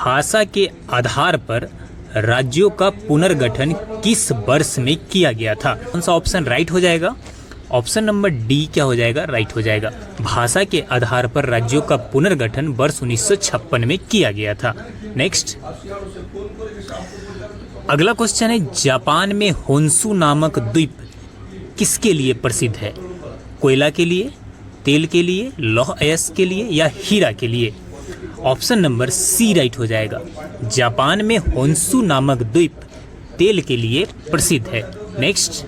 भाषा के आधार पर राज्यों का पुनर्गठन किस वर्ष में किया गया था? कौन सा ऑप्शन राइट हो जाएगा? ऑप्शन नंबर डी क्या हो जाएगा? राइट हो जाएगा। भाषा के आधार पर राज्यों का पुनर्गठन वर्ष 1956 में किया गया था। नेक्स्ट, अगला क्वेश्चन है, जापान में होन्शु नामक द्वीप किसके लिए प्रसिद्ध है? कोयला के लिए, तेल के लिए, लौह अयस्क के लिए या हीरा के लिए? ऑप्शन नंबर सी राइट हो जाएगा। जापान में होन्शु नामक द्वीप तेल के लिए प्रसिद्ध है। नेक्स्ट,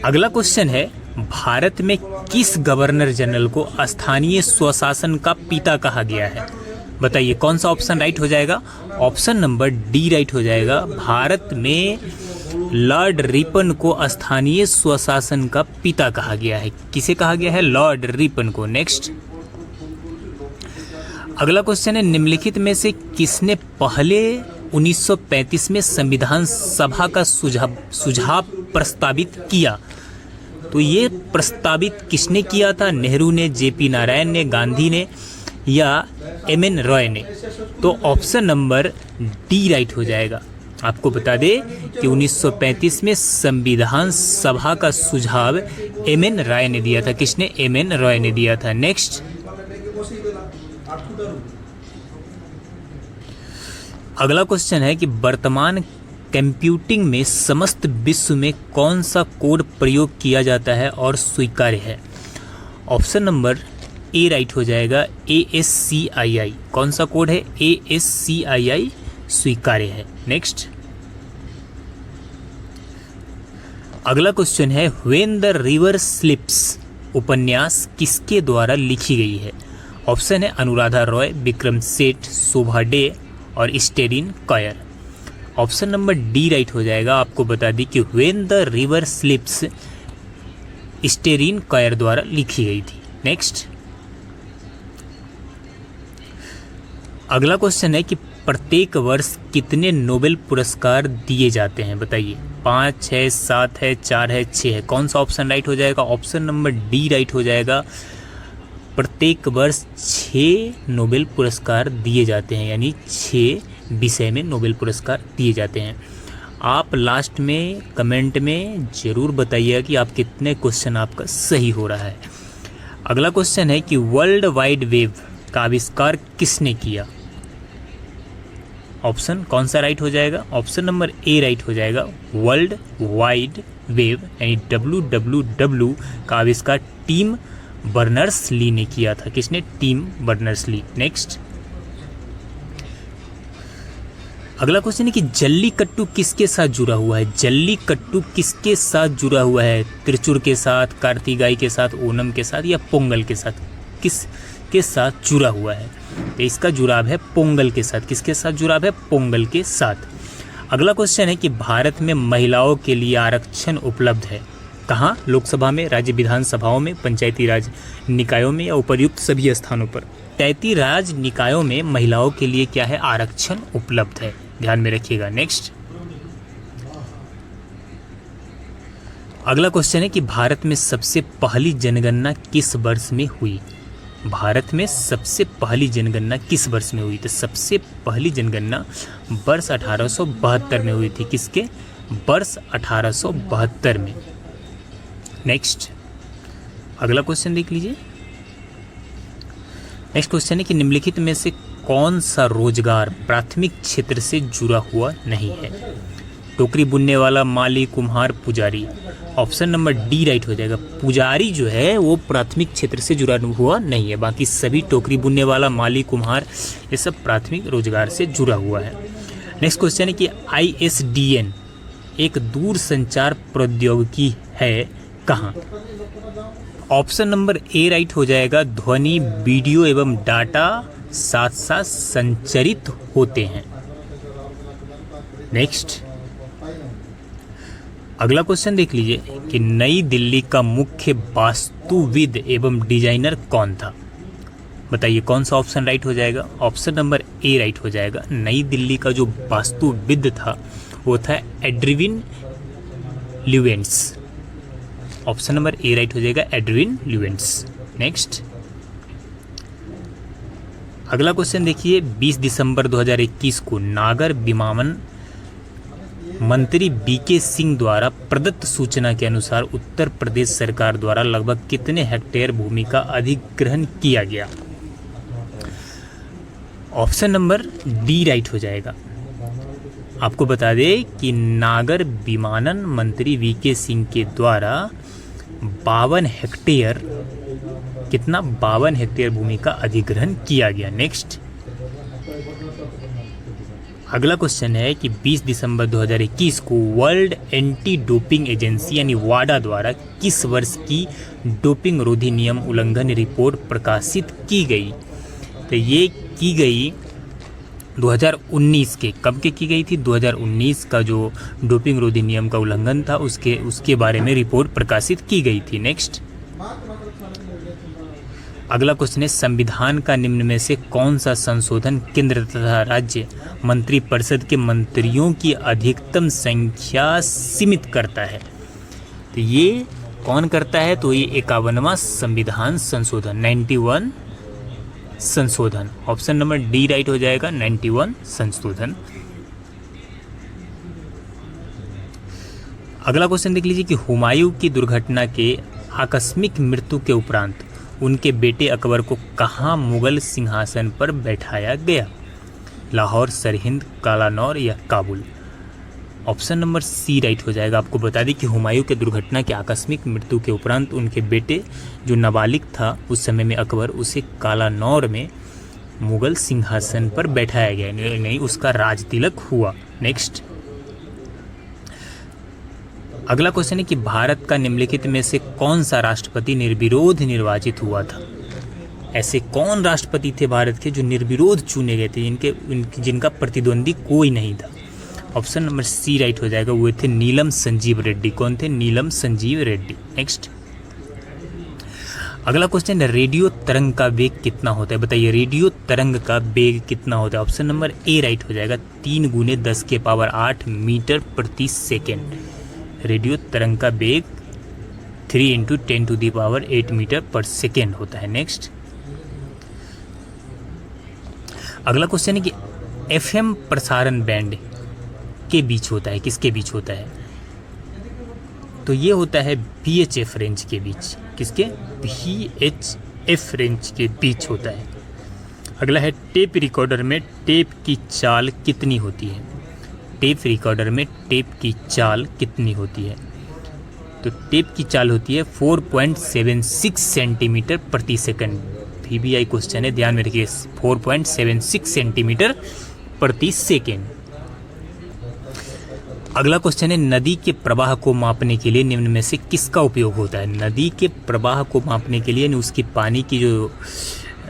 अगला क्वेश्चन है, भारत में किस गवर्नर जनरल को स्थानीय स्वशासन का पिता कहा गया है? बताइए कौन सा ऑप्शन राइट हो जाएगा? ऑप्शन नंबर डी राइट हो जाएगा। भारत में लॉर्ड रिपन को स्थानीय स्वशासन का पिता कहा गया है। किसे कहा गया है? लॉर्ड रिपन को। नेक्स्ट, अगला क्वेश्चन है, निम्नलिखित में से किसने पहले 1935 में संविधान सभा का सुझाव प्रस्तावित किया? तो ये प्रस्तावित किसने किया था? नेहरू ने, जेपी नारायण ने, गांधी ने या एम.एन. रॉय ने? तो ऑप्शन नंबर डी राइट हो जाएगा। आपको बता दें कि 1935 में संविधान सभा का सुझाव एम.एन. रॉय ने दिया था। किसने? एम.एन. रॉय ने दिया था। नेक्स्ट, अगला क्वेश्चन है कि वर्तमान कंप्यूटिंग में समस्त विश्व में कौन सा कोड प्रयोग किया जाता है और स्वीकार्य है? ऑप्शन नंबर ए राइट हो जाएगा। ASCII कौन सा कोड है? ASCII स्वीकार्य है। नेक्स्ट, अगला क्वेश्चन है, व्हेन द रिवर स्लिप्स उपन्यास किसके द्वारा लिखी गई है? ऑप्शन है अनुराधा रॉय, विक्रम सेठ, शोभा डे और styrene coir. Option number D right हो जाएगा। आपको बता दी कि when the river slips styrene coir द्वारा लिखी गई थी। नेक्स्ट, अगला क्वेश्चन है कि प्रत्येक वर्ष कितने नोबेल पुरस्कार दिए जाते हैं? बताइए, 5, 6, 7 है, 4 है, 6 है? कौन सा ऑप्शन राइट हो जाएगा? ऑप्शन नंबर डी राइट हो जाएगा। प्रत्येक वर्ष 6 नोबेल पुरस्कार दिए जाते हैं, यानी 6 विषय में नोबेल पुरस्कार दिए जाते हैं। आप लास्ट में कमेंट में ज़रूर बताइएगा कि आप कितने क्वेश्चन आपका सही हो रहा है। अगला क्वेश्चन है कि वर्ल्ड वाइड वेब का आविष्कार किसने किया? ऑप्शन कौन सा राइट हो जाएगा? ऑप्शन नंबर ए राइट हो जाएगा। वर्ल्ड वाइड वेब यानी WWW का आविष्कार टिम बर्नर्स-ली ने किया था। किसने? Tim Berners Lee. नेक्स्ट, अगला क्वेश्चन है कि जल्लीकट्टू किसके साथ जुड़ा हुआ है? जल्लीकट्टू किसके साथ जुड़ा हुआ है? त्रिचुर के साथ, कार्तिगाई के साथ, ओणम के साथ या पोंगल के साथ? किसके साथ जुड़ा हुआ है? तो इसका जुड़ाव है पोंगल के साथ। किसके साथ जुड़ाव है? पोंगल के साथ। अगला क्वेश्चन है कि भारत में महिलाओं के लिए आरक्षण उपलब्ध है कहाँ? लोकसभा में, राज्य विधानसभाओं में, पंचायती राज निकायों में या उपर्युक्त सभी स्थानों पर? पंचायती राज निकायों में महिलाओं के लिए क्या है? आरक्षण उपलब्ध है। ध्यान में रखिएगा। नेक्स्ट, अगला क्वेश्चन है कि भारत में सबसे पहली जनगणना किस वर्ष में हुई? भारत में सबसे पहली जनगणना किस वर्ष में हुई? तो सबसे पहली जनगणना वर्ष 1872 में हुई थी। किसके? वर्ष 1872 में। नेक्स्ट, अगला क्वेश्चन देख लीजिए। नेक्स्ट क्वेश्चन है कि निम्नलिखित में से कौन सा रोजगार प्राथमिक क्षेत्र से जुड़ा हुआ नहीं है? टोकरी बुनने वाला, माली, कुम्हार, पुजारी। ऑप्शन नंबर डी राइट हो जाएगा। पुजारी जो है वो प्राथमिक क्षेत्र से जुड़ा हुआ नहीं है, बाकी सभी टोकरी बुनने वाला, माली, कुम्हार ये सब प्राथमिक रोजगार से जुड़ा हुआ है। नेक्स्ट क्वेश्चन है कि ISDN एक दूर संचार प्रौद्योगिकी है कहाँ? ऑप्शन नंबर ए राइट हो जाएगा। ध्वनि, वीडियो एवं डाटा साथ साथ संचरित होते हैं। नेक्स्ट, अगला क्वेश्चन देख लीजिए कि नई दिल्ली का मुख्य वास्तुविद एवं डिजाइनर कौन था? बताइए कौन सा ऑप्शन राइट हो जाएगा? ऑप्शन नंबर ए राइट हो जाएगा। नई दिल्ली का जो वास्तुविद था वो था Edwin Lutyens. Option number A right हो जाएगा, एड्विन ल्यूएंट्स। नेक्स्ट, अगला क्वेश्चन देखिए, 20 दिसंबर 2021 को नागर विमानन मंत्री बीके सिंह द्वारा प्रदत्त सूचना के अनुसार उत्तर प्रदेश सरकार द्वारा लगभग कितने हेक्टेयर भूमि का अधिग्रहण किया गया? ऑप्शन नंबर डी राइट हो जाएगा। आपको बता दें कि नागर विमानन मंत्री वीके सिंह के द्वारा 52 हेक्टेयर, कितना, 52 हेक्टेयर भूमि का अधिग्रहण किया गया। नेक्स्ट, अगला क्वेश्चन है कि 20 दिसंबर 2021 को वर्ल्ड एंटी डोपिंग एजेंसी यानी वाडा द्वारा किस वर्ष की डोपिंग रोधी नियम उल्लंघन रिपोर्ट प्रकाशित की गई? तो ये की गई 2019 के, कब के की गई थी? 2019 का जो डोपिंग रोधी नियम का उल्लंघन था उसके बारे में रिपोर्ट प्रकाशित की गई थी। नेक्स्ट, अगला क्वेश्चन है, संविधान का निम्न में से कौन सा संशोधन केंद्र तथा राज्य मंत्रिपरिषद के मंत्रियों की अधिकतम संख्या सीमित करता है? तो ये कौन करता है? तो ये 51वां संविधान संशोधन, 91 संशोधन। ऑप्शन नंबर डी राइट हो जाएगा, 91 संशोधन। अगला क्वेश्चन देख लीजिए कि हुमायूं की दुर्घटना के आकस्मिक मृत्यु के उपरांत उनके बेटे अकबर को कहाँ मुगल सिंहासन पर बैठाया गया? लाहौर, सरहिंद, कालानौर या Kabul? Option number C right हो जाएगा। आपको बता दें कि हुमायूं के दुर्घटना के आकस्मिक मृत्यु के उपरांत उनके बेटे जो नाबालिग था उस समय में अकबर, उसे कालानौर में मुगल सिंहासन पर बैठाया गया, नहीं उसका राज तिलक हुआ। नेक्स्ट, अगला क्वेश्चन है कि भारत का निम्नलिखित में से कौन सा राष्ट्रपति निर्विरोध निर्वाचित हुआ था? ऐसे कौन राष्ट्रपति थे भारत के जो निर्विरोध चुने गए थे, जिनका प्रतिद्वंदी कोई नहीं था? ऑप्शन नंबर सी राइट हो जाएगा, वो थे नीलम संजीव रेड्डी। कौन थे? नीलम संजीव रेड्डी। नेक्स्ट, अगला क्वेश्चन है, रेडियो तरंग का वेग कितना होता है? बताइए, रेडियो तरंग का वेग कितना होता है? ऑप्शन नंबर ए राइट हो जाएगा, 3 × 10⁸ मीटर प्रति सेकेंड। रेडियो तरंग का वेग 3 × 10⁸ मीटर पर सेकेंड होता है। नेक्स्ट, अगला क्वेश्चन है कि एफएम प्रसारण बैंड के बीच होता है, किसके बीच होता है? तो ये होता है VHF रेंज के बीच। किसके? VHF रेंज के बीच होता है। अगला है, टेप रिकॉर्डर में टेप की चाल कितनी होती है? टेप रिकॉर्डर में टेप की चाल कितनी होती है? तो टेप की चाल होती है 4.76 सेंटीमीटर प्रति सेकंड। VBI क्वेश्चन है, ध्यान में रखिए, 4.76 सेंटीमीटर प्रति सेकंड। अगला क्वेश्चन है, नदी के प्रवाह को मापने के लिए निम्न में से किसका उपयोग होता है? नदी के प्रवाह को मापने के लिए, उसकी पानी की जो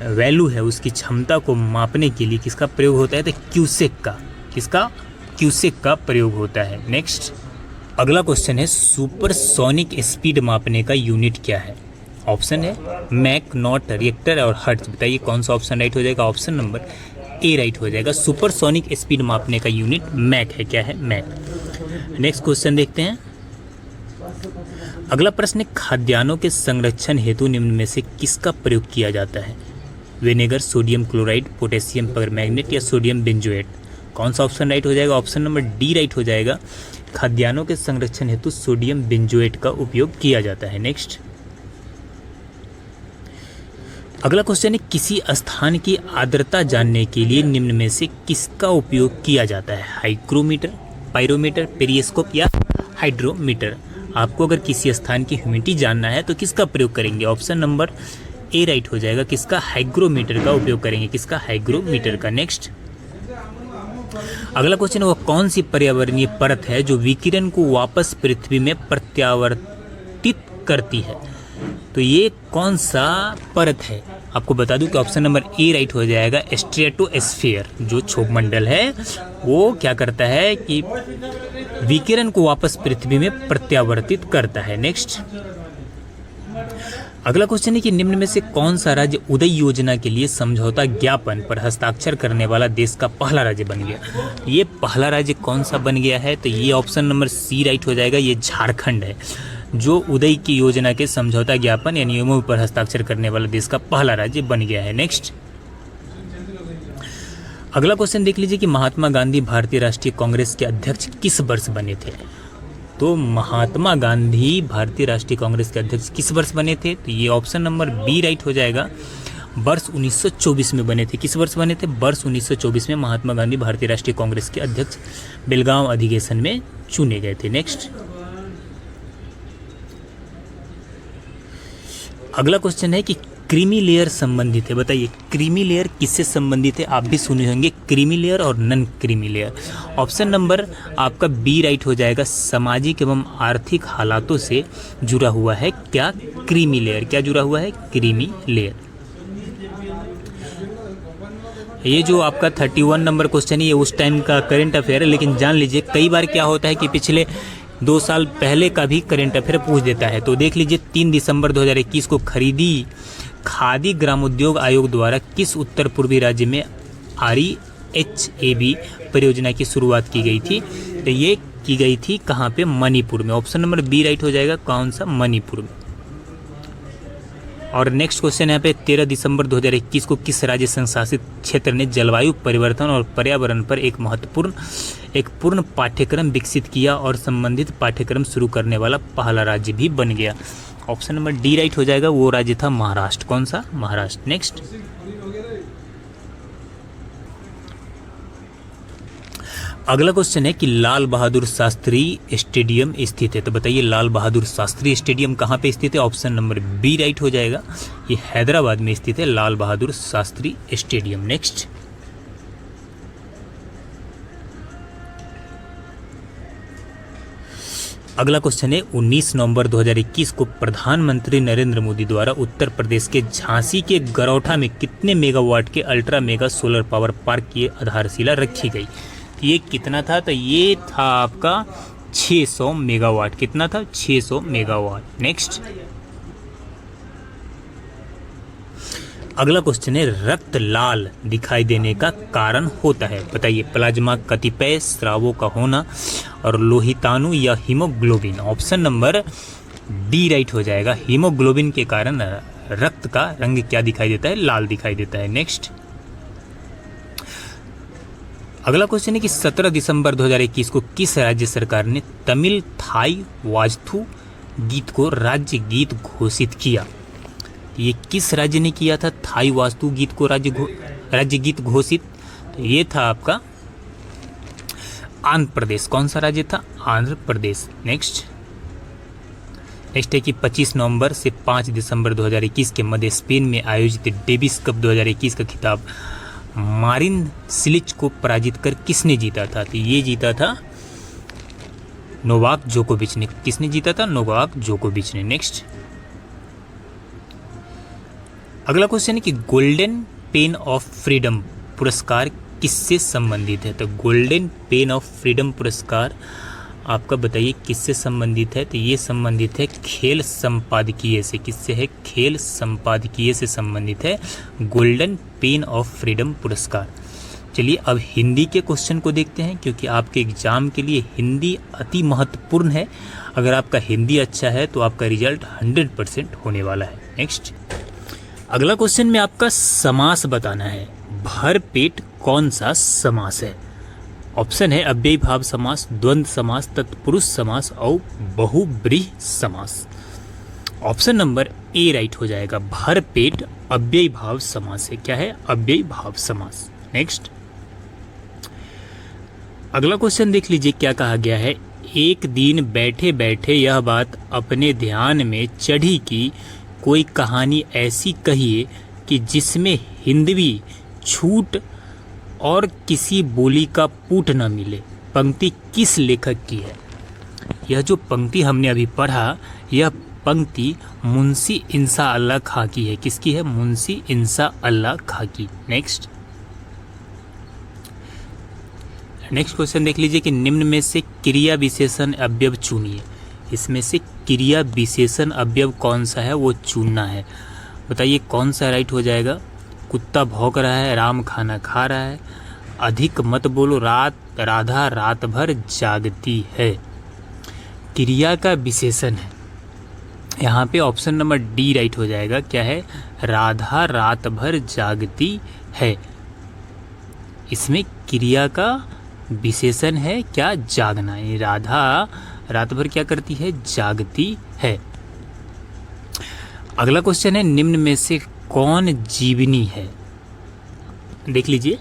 वैल्यू है, उसकी क्षमता को मापने के लिए किसका प्रयोग होता है? तो क्यूसेक का। किसका? क्यूसेक का प्रयोग होता है। नेक्स्ट, अगला क्वेश्चन है, सुपरसोनिक स्पीड मापने का यूनिट क्या है? ऑप्शन है मैक, नॉट, रिएक्टर और हर्ट्ज। बताइए कौन सा ऑप्शन राइट हो जाएगा? ऑप्शन नंबर ए राइट हो जाएगा। सुपरसोनिक स्पीड मापने का यूनिट मैक है। क्या है? मैक। नेक्स्ट क्वेश्चन देखते हैं। अगला प्रश्न है, खाद्यान्नों के संरक्षण हेतु निम्न में से किसका प्रयोग किया जाता है? Vinegar, sodium chloride, potassium permanganate या सोडियम बेंजोएट? कौन सा ऑप्शन राइट हो जाएगा? ऑप्शन नंबर डी राइट हो जाएगा। खाद्यान्नों के संरक्षण हेतु सोडियम बेंजोएट का उपयोग किया जाता है। नेक्स्ट, अगला क्वेश्चन है, किसी स्थान की आर्द्रता जानने के लिए निम्न में से किसका उपयोग किया जाता है? हाइग्रोमीटर, पायरोमीटर, पेरिस्कोप या हाइड्रोमीटर? आपको अगर किसी स्थान की ह्यूमिडिटी जानना है तो किसका प्रयोग करेंगे? ऑप्शन नंबर ए राइट हो जाएगा। किसका? हाइग्रोमीटर का उपयोग करेंगे। किसका? हाइग्रोमीटर का। नेक्स्ट, अगला क्वेश्चन है, वो कौन सी पर्यावरणीय परत है जो विकिरण को वापस पृथ्वी में प्रत्यावर्तित करती है? तो ये कौन सा परत है? आपको बता दूं कि ऑप्शन नंबर ए राइट हो जाएगा, स्ट्रेटोस्फीयर। जो क्षोभमंडल है वो क्या करता है कि विकिरण को वापस पृथ्वी में प्रत्यावर्तित करता है। नेक्स्ट, अगला क्वेश्चन है कि निम्न में से कौन सा राज्य उदय योजना के लिए समझौता ज्ञापन पर हस्ताक्षर करने वाला देश का पहला राज्य बन गया? ये पहला राज्य कौन सा बन गया है? तो ये ऑप्शन नंबर सी राइट हो जाएगा। ये झारखंड है, जो उदय की योजना के समझौता ज्ञापन या नियमों पर हस्ताक्षर करने वाला देश का पहला राज्य बन गया है। नेक्स्ट, अगला क्वेश्चन देख लीजिए कि महात्मा गांधी भारतीय राष्ट्रीय कांग्रेस के अध्यक्ष किस वर्ष बने थे। तो महात्मा गांधी भारतीय राष्ट्रीय कांग्रेस के अध्यक्ष किस वर्ष बने थे, तो ये ऑप्शन नंबर बी राइट हो जाएगा। वर्ष 1924 में बने थे। किस वर्ष बने थे, वर्ष 1924 में महात्मा गांधी भारतीय राष्ट्रीय कांग्रेस के अध्यक्ष बेलगांव अधिवेशन में चुने गए थे। नेक्स्ट अगला क्वेश्चन है कि क्रीमी लेयर संबंधित है। बताइए क्रीमी लेयर किससे संबंधित है, आप भी सुने होंगे क्रीमी लेयर और non creamy layer. Option number आपका बी राइट हो जाएगा। सामाजिक एवं आर्थिक हालातों से जुड़ा हुआ है क्या, क्रीमी लेयर। क्या जुड़ा हुआ है, क्रीमी लेयर। ये जो आपका 31 नंबर क्वेश्चन है ये उस टाइम का करंट अफेयर है, लेकिन जान लीजिए कई बार क्या होता है कि पिछले 2 साल पहले का भी करंट अफेयर पूछ देता है। तो देख लीजिए 3 दिसंबर 2021 को खरीदी खादी ग्रामोद्योग आयोग द्वारा किस उत्तर पूर्वी राज्य में REHAB परियोजना की शुरुआत की गई थी, तो ये की गई थी कहाँ पे, मणिपुर में। ऑप्शन नंबर बी राइट हो जाएगा। कौन सा, मणिपुर में। और नेक्स्ट क्वेश्चन यहाँ पे 13 दिसंबर 2021 को किस राज्य संशासित क्षेत्र ने जलवायु परिवर्तन और पर्यावरण पर एक पूर्ण पाठ्यक्रम विकसित किया और संबंधित पाठ्यक्रम शुरू करने वाला पहला राज्य भी बन गया। ऑप्शन नंबर डी राइट हो जाएगा। वो राज्य था महाराष्ट्र। कौन सा, महाराष्ट्र। नेक्स्ट अगला क्वेश्चन है कि लाल बहादुर शास्त्री स्टेडियम स्थित है। तो बताइए लाल बहादुर शास्त्री स्टेडियम कहाँ पे स्थित है। ऑप्शन नंबर बी राइट हो जाएगा। ये हैदराबाद में स्थित है लाल बहादुर शास्त्री स्टेडियम। नेक्स्ट अगला क्वेश्चन है 19 नवंबर 2021 को प्रधानमंत्री नरेंद्र मोदी द्वारा उत्तर प्रदेश के झांसी के गरौठा में कितने मेगावाट के ultra mega solar power park की आधारशिला रखी गई। ये कितना था, तो ये था आपका 600 मेगावाट। कितना था, 600 मेगावाट। नेक्स्ट अगला क्वेश्चन है रक्त लाल दिखाई देने का कारण होता है। बताइए प्लाज्मा कतिपय स्रावों का होना और लोहिताणु या haemoglobin. Option number D right हो जाएगा। हीमोग्लोबिन के कारण रक्त का रंग क्या दिखाई देता है, लाल दिखाई देता है। नेक्स्ट अगला क्वेश्चन है कि 17 दिसंबर 2021 को किस राज्य सरकार ने तमिल थाई वास्तु गीत को राज्य गीत घोषित किया। ये किस राज्य ने किया था थाई वास्तु गीत को राज्य गीत घोषित, तो ये था आपका आंध्र प्रदेश। कौन सा राज्य था, आंध्र प्रदेश। नेक्स्ट है कि 25 नवंबर से 5 दिसंबर 2021 के मध्य स्पेन में आयोजित डेविस कप 2021 का खिताब मारिन सिलिच को पराजित कर किसने जीता था, तो ये जीता था नोवाक जोकोविच ने। किसने जीता था, नोवाक जोकोविच ने। नेक्स्ट अगला क्वेश्चन है कि गोल्डन पेन ऑफ फ्रीडम पुरस्कार किससे संबंधित है। तो गोल्डन पेन ऑफ फ्रीडम पुरस्कार आपका बताइए किससे संबंधित है, तो ये संबंधित है खेल संपादकीय से। किससे है, खेल संपादकीय से संबंधित है गोल्डन पेन ऑफ फ्रीडम पुरस्कार। चलिए अब हिंदी के क्वेश्चन को देखते हैं, क्योंकि आपके एग्जाम के लिए हिंदी अति महत्वपूर्ण है। अगर आपका हिंदी अच्छा है तो आपका रिजल्ट 100% होने वाला है। नेक्स्ट अगला क्वेश्चन में आपका समास बताना है। भरपेट कौन सा समास है। ऑप्शन है अव्ययी भाव समास, द्वंद्व समास, तत्पुरुष समास और बहुब्रीहि समास। ऑप्शन नंबर ए राइट हो जाएगा। भरपेट अव्ययी भाव समास है। क्या है, अव्ययी भाव समास। नेक्स्ट अगला क्वेश्चन देख लीजिए क्या कहा गया है। एक दिन बैठे बैठे यह बात अपने ध्यान में चढ़ी कि कोई कहानी ऐसी कहिए कि जिसमें हिंदवी छूट और किसी बोली का पूट न मिले। पंक्ति किस लेखक की है। यह जो पंक्ति हमने अभी पढ़ा, यह पंक्ति मुंशी इंसा अल्लाह खां की है। किसकी है, मुंशी इंसा अल्लाह खां की। नेक्स्ट क्वेश्चन देख लीजिए कि निम्न में से क्रिया विशेषण अवयव चुनिए। इसमें से क्रिया विशेषण अवयव कौन सा है, वो चुनना है। बताइए कौन सा राइट हो जाएगा। कुत्ता भौंक रहा है, राम खाना खा रहा है, अधिक मत बोलो, राधा रात भर जागती है। क्रिया का विशेषण है यहाँ पे। ऑप्शन नंबर डी राइट हो जाएगा। क्या है, राधा रात भर जागती है। इसमें क्रिया का विशेषण है क्या, जागना। यानी राधा रात भर क्या करती है, जागती है। अगला क्वेश्चन है निम्न में से कौन जीवनी है। देख लीजिए,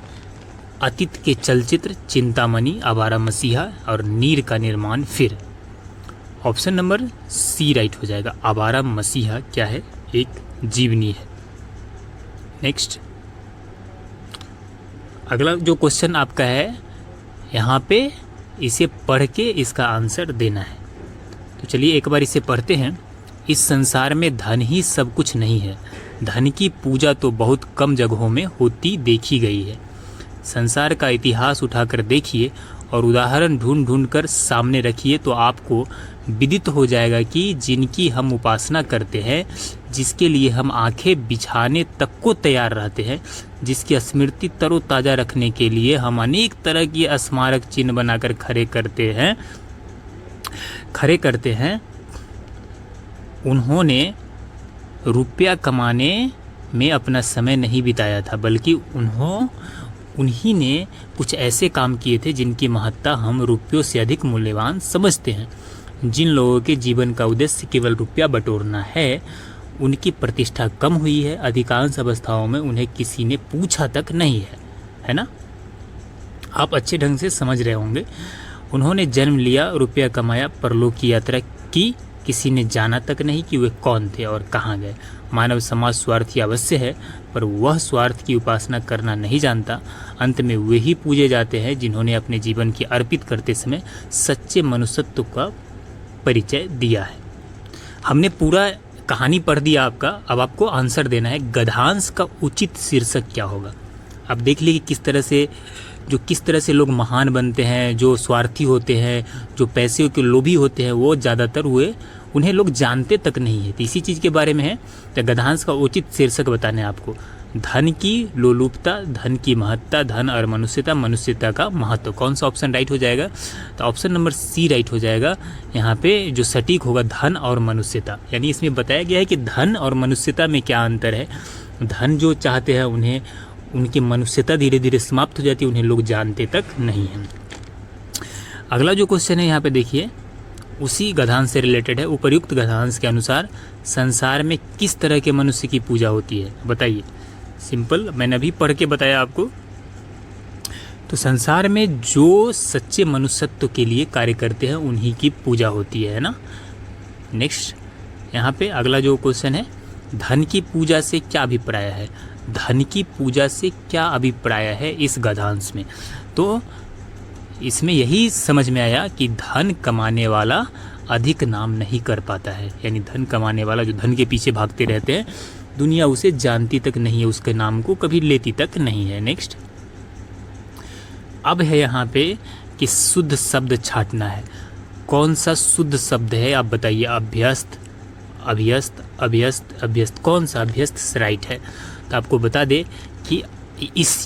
अतीत के चलचित्र चिंतामणि, आवारा मसीहा और नीर का निर्माण फिर। ऑप्शन नंबर सी राइट हो जाएगा, आवारा मसीहा क्या है, एक जीवनी है। नेक्स्ट, अगला जो क्वेश्चन आपका है यहाँ पे इसे पढ़ के इसका आंसर देना है। तो चलिए एक बार इसे पढ़ते हैं। इस संसार में धन ही सब कुछ नहीं है, धन की पूजा तो बहुत कम जगहों में होती देखी गई है। संसार का इतिहास उठाकर देखिए और उदाहरण ढूंढ ढूंढ कर सामने रखिए तो आपको विदित हो जाएगा कि जिनकी हम उपासना करते हैं, जिसके लिए हम आंखें बिछाने तक को तैयार रहते हैं, जिसकी स्मृति तरोताज़ा रखने के लिए हम अनेक तरह की स्मारक चिन्ह बनाकर खड़े करते हैं, उन्होंने रुपया कमाने में अपना समय नहीं बिताया था, बल्कि उन्हीं ने कुछ ऐसे काम किए थे जिनकी महत्ता हम रुपयों से अधिक मूल्यवान समझते हैं। जिन लोगों के जीवन का उद्देश्य केवल रुपया बटोरना है, उनकी प्रतिष्ठा कम हुई है। अधिकांश अवस्थाओं में उन्हें किसी ने पूछा तक नहीं है ना। आप अच्छे ढंग से समझ रहे होंगे। उन्होंने जन्म लिया, रुपया कमाया, परलोक की यात्रा की, किसी ने जाना तक नहीं कि वे कौन थे और कहाँ गए। मानव समाज स्वार्थी अवश्य है, पर वह स्वार्थ की उपासना करना नहीं जानता। अंत में वे ही पूजे जाते हैं जिन्होंने अपने जीवन की अर्पित करते समय सच्चे मनुष्यत्व का परिचय दिया है। हमने पूरा कहानी पढ़ दिया आपका। अब आपको आंसर देना है, गद्यांश का उचित शीर्षक क्या होगा। अब देख लीजिए किस तरह से लोग महान बनते हैं, जो स्वार्थी होते हैं, जो पैसे के लोभी होते हैं, वो ज़्यादातर उन्हें लोग जानते तक नहीं है। तो इसी चीज़ के बारे में है। तो गद्यांश का उचित शीर्षक बताने आपको, धन की लोलुपता, धन की महत्ता, धन और मनुष्यता, मनुष्यता का महत्व। कौन सा ऑप्शन राइट हो जाएगा, तो ऑप्शन नंबर सी राइट हो जाएगा। यहाँ पे जो सटीक होगा धन और मनुष्यता, यानी इसमें बताया गया है कि धन और मनुष्यता में क्या अंतर है। धन जो चाहते हैं उन्हें, उनकी मनुष्यता धीरे धीरे समाप्त हो जाती है, उन्हें लोग जानते तक नहीं हैं। अगला जो क्वेश्चन है यहाँ पे देखिए, उसी गद्यांश से रिलेटेड है। उपर्युक्त गद्यांश के अनुसार संसार में किस तरह के मनुष्य की पूजा होती है, बताइए। सिंपल, मैंने अभी पढ़ के बताया आपको। तो संसार में जो सच्चे मनुष्यत्व के लिए कार्य करते हैं उन्हीं की पूजा होती है ना। नेक्स्ट, यहाँ पे अगला जो क्वेश्चन है, धन की पूजा से क्या अभिप्राय है। धन की पूजा से क्या अभिप्राय है इस गद्यांश में। तो इसमें यही समझ में आया कि धन कमाने वाला अधिक नाम नहीं कर पाता है, यानी धन कमाने वाला जो धन के पीछे भागते रहते हैं, दुनिया उसे जानती तक नहीं है, उसके नाम को कभी लेती तक नहीं है। नेक्स्ट, अब है यहाँ पे कि शुद्ध शब्द छांटना है। कौन सा शुद्ध शब्द है आप बताइए। अभ्यस्त, अभ्यस्त, अभ्यस्त, अभ्यस्त, कौन सा अभ्यस्त राइट है। तो आपको बता दे कि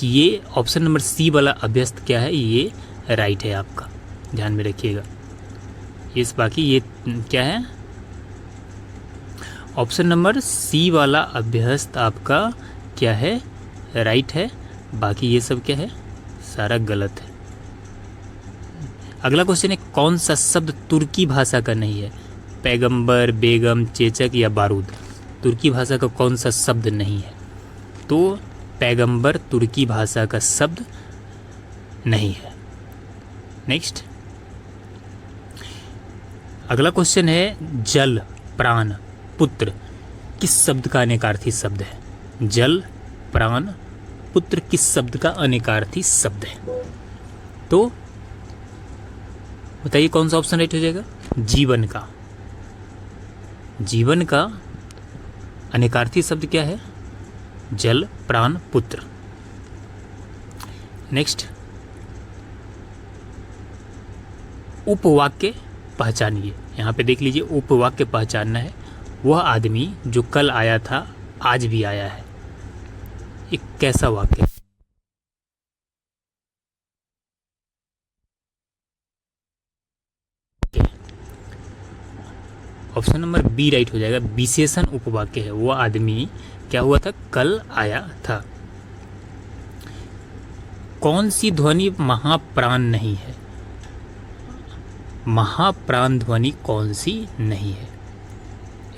ये ऑप्शन नंबर सी वाला अभ्यस्त क्या है, ये राइट है आपका, ध्यान में रखिएगा। इस बाकी ये क्या है, ऑप्शन नंबर सी वाला अभ्यस्त आपका क्या है, राइट है। बाकी ये सब क्या है, सारा गलत है। अगला क्वेश्चन है, कौन सा शब्द तुर्की भाषा का नहीं है। पैगंबर, बेगम, चेचक या बारूद। तुर्की भाषा का कौन सा शब्द नहीं है। तो पैगंबर तुर्की भाषा का शब्द नहीं है। नेक्स्ट, अगला क्वेश्चन है, जल, प्राण, पुत्र किस शब्द का अनेकार्थी शब्द है। जल, प्राण, पुत्र किस शब्द का अनेकार्थी शब्द है। तो बताइए कौन सा ऑप्शन राइट हो जाएगा। जीवन का, जीवन का अनेकार्थी शब्द क्या है, जल, प्राण, पुत्र। नेक्स्ट, उपवाक्य पहचानिए। यहाँ पे देख लीजिए, उपवाक्य पहचानना है। वह आदमी जो कल आया था आज भी आया है, एक कैसा वाक्य। ऑप्शन नंबर बी राइट हो जाएगा, विशेषण उपवाक्य है। वह आदमी क्या हुआ था, कल आया था। कौन सी ध्वनि महाप्राण नहीं है? महाप्राण ध्वनि कौन सी नहीं है?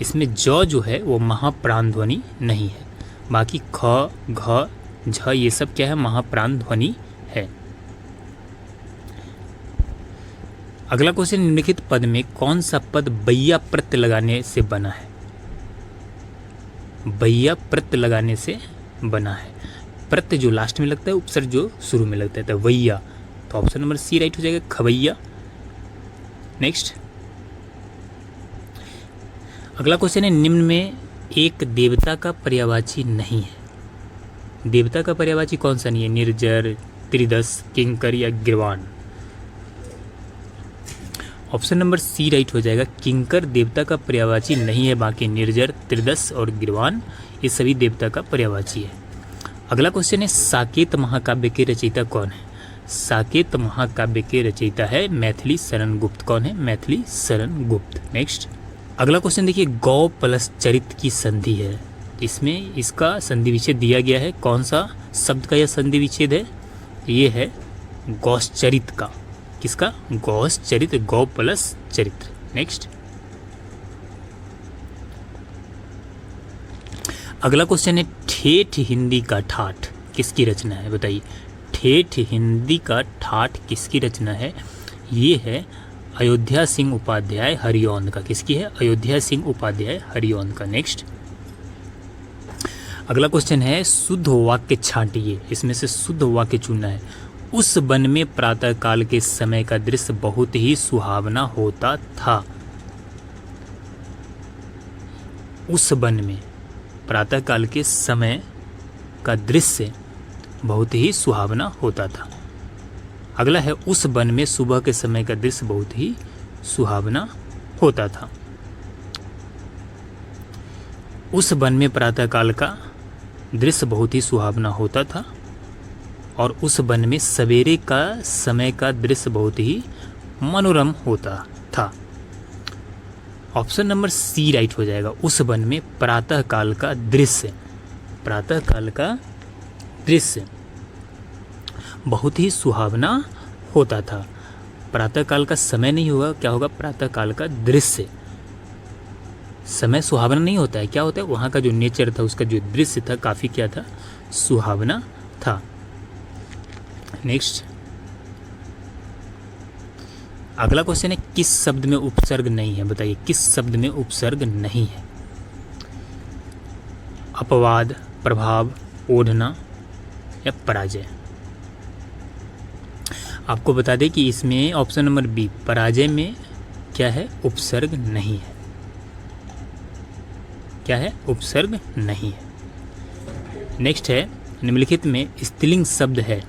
इसमें जो है वो महाप्राण ध्वनि नहीं है। बाकी ख, घ, झ ये सब क्या है? महाप्राण ध्वनि है। अगला क्वेश्चन, निम्नलिखित पद में कौन सा पद बैया प्रत्यय लगाने से बना है? बैया प्रत्यय लगाने से बना है। प्रत्यय जो लास्ट में लगता है, उपसर्ग जो शुरू में लगता है, तो वैया। तो ऑप्शन नंबर सी राइट हो जाएगा, खवैया। नेक्स्ट, अगला क्वेश्चन है, निम्न में एक देवता का पर्यायवाची नहीं है। देवता का पर्यायवाची कौन सा नहीं है? निर्जर, त्रिदश, किंकर या गिरवाण। ऑप्शन नंबर सी राइट हो जाएगा, किंकर देवता का पर्यायवाची नहीं है। बाकी निर्जर, त्रिदश और गिरवाण ये सभी देवता का पर्यायवाची है। अगला क्वेश्चन है, साकेत महाकाव्य के रचयिता कौन है? साकेत महाकाव्य के रचयिता है मैथिली शरण गुप्त। कौन है? मैथिली शरण गुप्त। नेक्स्ट, अगला क्वेश्चन देखिए, गौ प्लस चरित की संधि है। इसमें इसका संधि विच्छेद दिया गया है। कौन सा शब्द का यह संधि विच्छेद है? ये है गौश्चरित का। किसका? गौश्चरित, गौ प्लस चरित्र। नेक्स्ट, अगला क्वेश्चन है, ठेठ हिंदी का ठाठ किसकी रचना है? बताइए, ठेठ हिंदी का ठाठ किसकी रचना है? ये है अयोध्या सिंह उपाध्याय हरिओंद का। किसकी है? अयोध्या सिंह उपाध्याय हरिओंद का। नेक्स्ट, अगला क्वेश्चन है, शुद्ध वाक्य छांटिए। इसमें से शुद्ध वाक्य चुनना है। उस वन में प्रातः काल के समय का दृश्य बहुत ही सुहावना होता था। उस वन में प्रातः काल के समय का दृश्य बहुत ही सुहावना होता था। अगला है, उस वन में सुबह के समय का दृश्य बहुत ही सुहावना होता था। उस वन में प्रातः काल का दृश्य बहुत ही सुहावना होता था और उस वन में सवेरे का समय का दृश्य बहुत ही मनोरम होता था। ऑप्शन नंबर सी राइट हो जाएगा, उस वन में प्रातः काल का दृश्य, प्रातः काल का दृश्य बहुत ही सुहावना होता था। प्रातः काल का समय नहीं होगा, क्या होगा? प्रातः काल का दृश्य। समय सुहावना नहीं होता है, क्या होता है? वहाँ का जो नेचर था, उसका जो दृश्य था, काफ़ी क्या था? सुहावना था। नेक्स्ट, अगला क्वेश्चन है, किस शब्द में उपसर्ग नहीं है? बताइए, किस शब्द में उपसर्ग नहीं है? अपवाद, प्रभाव, ओढ़ना या पराजय। आपको बता दें कि इसमें ऑप्शन नंबर बी, पराजय में क्या है? उपसर्ग नहीं है। क्या है? उपसर्ग नहीं है। नेक्स्ट है, निम्नलिखित में स्त्रीलिंग शब्द है।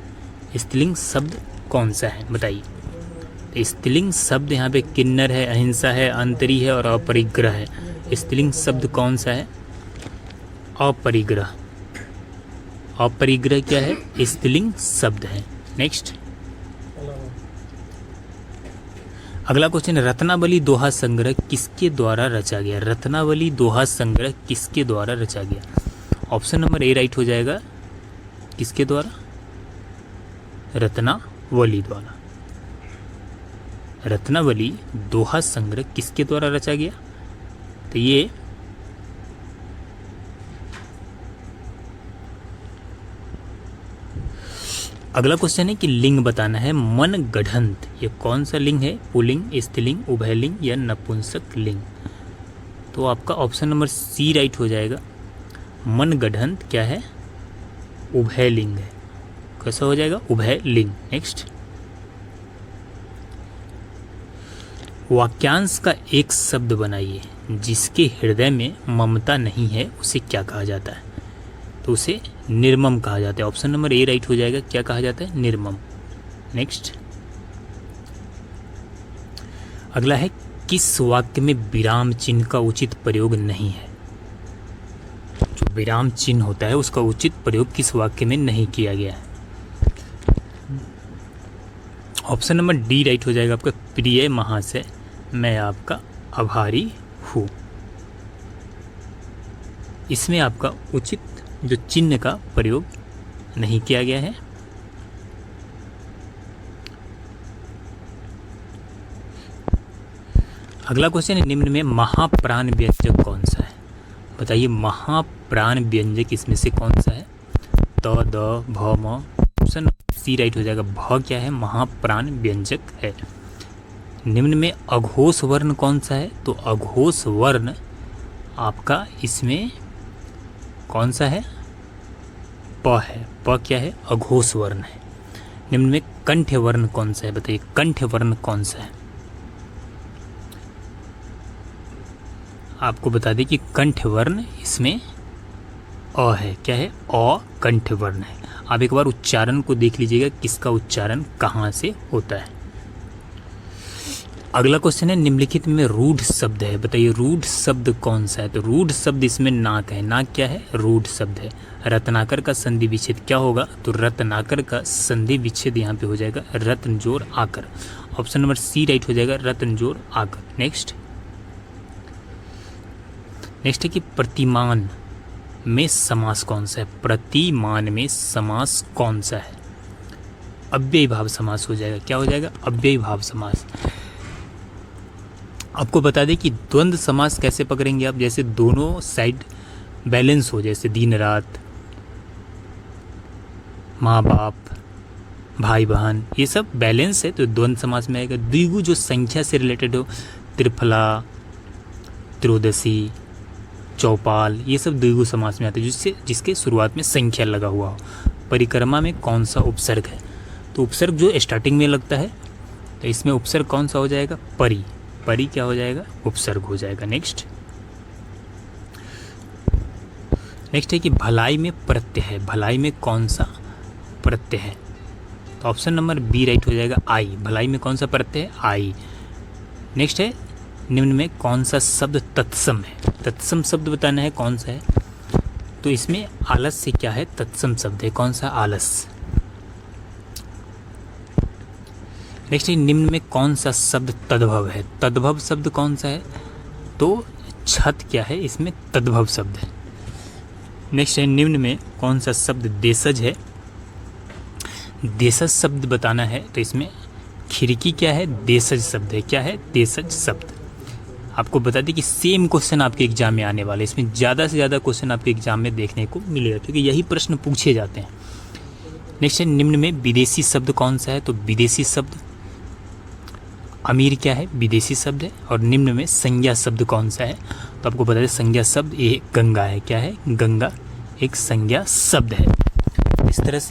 स्त्रीलिंग शब्द कौन सा है? बताइए। स्त्रीलिंग शब्द यहाँ पे किन्नर है, अहिंसा है, अंतरी है और अपरिग्रह है। स्त्रीलिंग शब्द कौन सा है? अपरिग्रह। अपरिग्रह क्या है? स्त्रीलिंग शब्द है। नेक्स्ट, अगला क्वेश्चन, रत्नावली दोहा संग्रह किसके द्वारा रचा गया? रत्नावली दोहा संग्रह किसके द्वारा रचा गया? ऑप्शन नंबर ए राइट हो जाएगा, किसके द्वारा? रत्नावली द्वारा। रत्नावली दोहा संग्रह किसके द्वारा रचा गया? तो ये अगला क्वेश्चन है कि लिंग बताना है। मनगढ़ंत ये कौन सा लिंग है? पुल्लिंग, स्त्रीलिंग, उभयलिंग या नपुंसक लिंग? तो आपका ऑप्शन नंबर सी राइट हो जाएगा। मनगढ़ंत क्या है? उभयलिंग है। कैसा हो जाएगा? उभयलिंग। नेक्स्ट, वाक्यांश का एक शब्द बनाइए जिसके हृदय में ममता नहीं है, उसे क्या कहा जाता है? तो उसे निर्मम कहा जाता है। ऑप्शन नंबर ए राइट हो जाएगा। क्या कहा जाता है? निर्मम। नेक्स्ट, अगला है, किस वाक्य में विराम चिन्ह का उचित प्रयोग नहीं है? जो विराम चिन्ह होता है उसका उचित प्रयोग किस वाक्य में नहीं किया गया है? ऑप्शन नंबर डी राइट हो जाएगा आपका, प्रिय महाशय मैं आपका आभारी हूँ। इसमें आपका उचित जो चिन्ह का प्रयोग नहीं किया गया है। अगला क्वेश्चन है, निम्न में महाप्राण व्यंजक कौन सा है? बताइए महाप्राण व्यंजक इसमें से कौन सा है? त, द, भ, म। ऑप्शन सी राइट हो जाएगा। भ क्या है? महाप्राण व्यंजक है। निम्न में अघोष वर्ण कौन सा है? तो अघोष वर्ण आपका इसमें कौन सा है? प है। प क्या है? अघोष वर्ण है। निम्न में कंठ वर्ण कौन सा है? बताइए कंठ वर्ण कौन सा है? आपको बता दें कि कंठ वर्ण इसमें अ है। क्या है? अ कंठ वर्ण है। आप एक बार उच्चारण को देख लीजिएगा, किसका उच्चारण कहाँ से होता है। अगला क्वेश्चन है, निम्नलिखित में रूढ़ शब्द है। बताइए रूढ़ शब्द कौन सा है? तो रूढ़ शब्द इसमें नाक है। नाक क्या है? रूढ़ शब्द है। रत्नाकर का संधि विच्छेद क्या होगा? तो रत्नाकर का संधि विच्छेद यहाँ पे हो जाएगा रत्न जोड़ आकर। ऑप्शन नंबर सी राइट हो जाएगा, रत्न जोड़ आकर। नेक्स्ट है कि प्रतिमान में समास कौन सा है? प्रतिमान में समास कौन सा है? अव्ययी भाव समास हो जाएगा। क्या हो जाएगा? अव्ययी भाव समास। आपको बता दें कि द्वंद्व समास कैसे पकड़ेंगे आप? जैसे दोनों साइड बैलेंस हो, जैसे दिन रात, माँ बाप, भाई बहन, ये सब बैलेंस है तो द्वंद्व समास में आएगा। द्विगु जो संख्या से रिलेटेड हो, त्रिफला, त्रयोदशी, चौपाल, ये सब द्विगु समास में आते हैं, जिसके शुरुआत में संख्या लगा हुआ हो। परिक्रमा में कौन सा उपसर्ग है? तो उपसर्ग जो स्टार्टिंग में लगता है, तो इसमें उपसर्ग कौन सा हो जाएगा? परि। परि क्या हो जाएगा? उपसर्ग हो जाएगा। नेक्स्ट है कि भलाई में प्रत्यय है। भलाई में कौन सा प्रत्यय है? तो ऑप्शन नंबर बी राइट हो जाएगा, आई। भलाई में कौन सा प्रत्यय है? आई। नेक्स्ट है, निम्न में कौन सा शब्द तत्सम है? तत्सम शब्द बताना है कौन सा है। तो इसमें आलस से क्या है? तत्सम शब्द है। कौन सा? आलस। नेक्स्ट है, निम्न में कौन सा शब्द तद्भव है? तद्भव शब्द कौन सा है? तो छत क्या है? इसमें तद्भव शब्द है। नेक्स्ट है, निम्न में कौन सा शब्द देशज है? देशज शब्द बताना है, तो इसमें खिड़की क्या है? देशज शब्द है। क्या है? देशज शब्द। आपको बता दें कि सेम क्वेश्चन आपके एग्जाम में आने वाले, इसमें ज़्यादा से ज़्यादा क्वेश्चन आपके एग्जाम में देखने को मिलेगा, क्योंकि यही प्रश्न पूछे जाते हैं। नेक्स्ट है, निम्न में विदेशी शब्द कौन सा है? तो विदेशी शब्द अमीर क्या है? विदेशी शब्द है। और निम्न में संज्ञा शब्द कौन सा है? तो आपको बता दें संज्ञा शब्द ये गंगा है। क्या है? गंगा एक संज्ञा शब्द है। इस तरह से